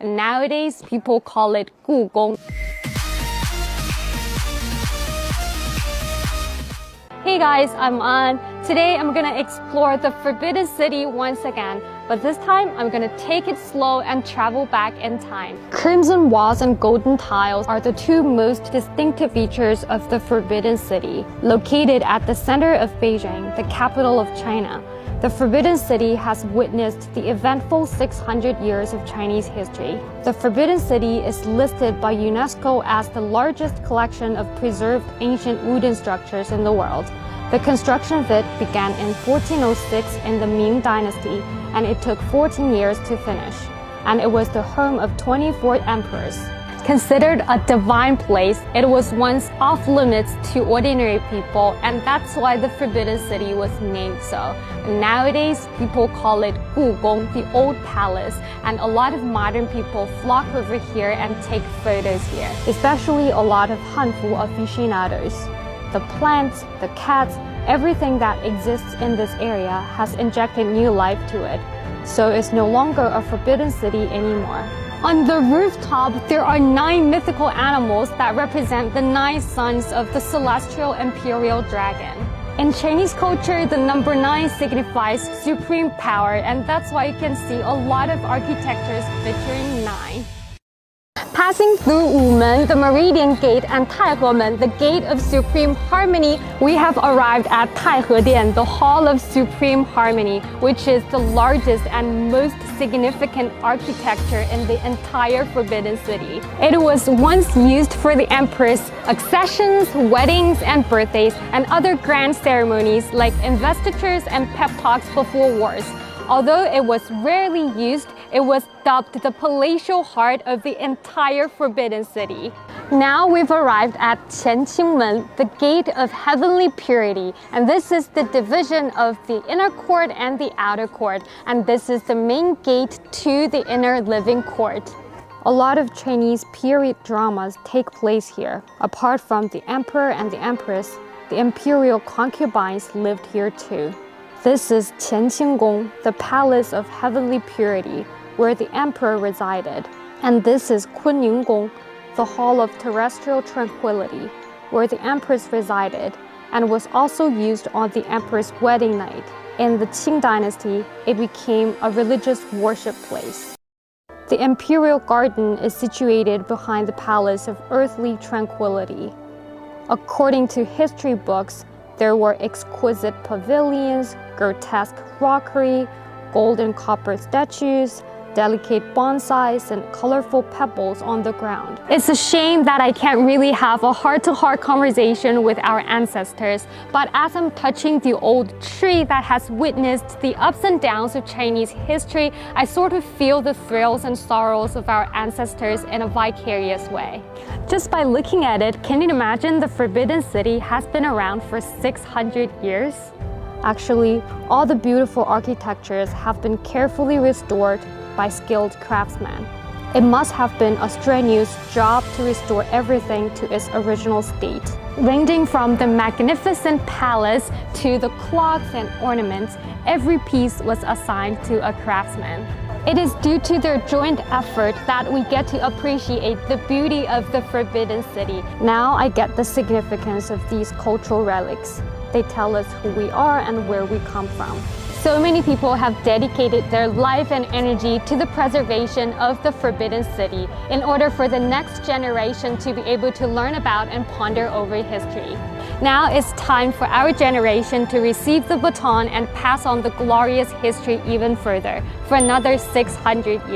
Nowadays, people call it 故宫. Hey guys, I'm An. Today I'm gonna explore the Forbidden City once again, but this time I'm gonna take it slow and travel back in time. Crimson walls and golden tiles are the two most distinctive features of the Forbidden City. Located at the center of Beijing, the capital of China, the Forbidden City has witnessed the eventful 600 years of Chinese history. The Forbidden City is listed by UNESCO as the largest collection of preserved ancient wooden structures in the world. The construction of it began in 1406 in the Ming Dynasty, and it took 14 years to finish. And it was the home of 24 emperors. Considered a divine place, it was once off limits to ordinary people, and that's why the Forbidden City was named so. Nowadays, people call it 故宫, the old palace, and a lot of modern people flock over here and take photos here, especially a lot of Hanfu aficionados. The plants, the cats, everything that exists in this area has injected new life to it, so it's no longer a forbidden city anymore. On the rooftop, there are 9 mythical animals that represent the 9 sons of the celestial imperial dragon. In Chinese culture, the number 9 signifies supreme power, and that's why you can see a lot of architectures featuring 9. Passing through Wumen, the Meridian Gate, and Taihemen, the Gate of Supreme Harmony, we have arrived at Taihedian, the Hall of Supreme Harmony, which is the largest and most significant architecture in the entire Forbidden City. It was once used for the emperor's accessions, weddings, and birthdays, and other grand ceremonies like investitures and pep talks before wars. Although it was rarely used, it was dubbed the palatial heart of the entire Forbidden City. Now we've arrived at Qianqingmen, the Gate of Heavenly Purity, and this is the division of the inner court and the outer court, and this is the main gate to the inner living court. A lot of Chinese period dramas take place here. Apart from the emperor and the empress, the imperial concubines lived here too. This is Qianqinggong, the Palace of Heavenly Purity, where the emperor resided. And this is Kunninggong, the Hall of Terrestrial Tranquility, where the empress resided, and was also used on the emperor's wedding night. In the Qing Dynasty, it became a religious worship place. The imperial garden is situated behind the Palace of Earthly Tranquility. According to history books, there were exquisite pavilions, grotesque rockery, gold and copper statues, delicate bonsais, and colorful pebbles on the ground. It's a shame that I can't really have a heart-to-heart conversation with our ancestors, but as I'm touching the old tree that has witnessed the ups and downs of Chinese history, I sort of feel the thrills and sorrows of our ancestors in a vicarious way. Just by looking at it, can you imagine the Forbidden City has been around for 600 years? Actually, all the beautiful architectures have been carefully restored by skilled craftsmen. It must have been a strenuous job to restore everything to its original state. Ranging from the magnificent palace to the clocks and ornaments, every piece was assigned to a craftsman. It is due to their joint effort that we get to appreciate the beauty of the Forbidden City. Now I get the significance of these cultural relics. They tell us who we are and where we come from. So many people have dedicated their life and energy to the preservation of the Forbidden City in order for the next generation to be able to learn about and ponder over history. Now it's time for our generation to receive the baton and pass on the glorious history even further for another 600 years.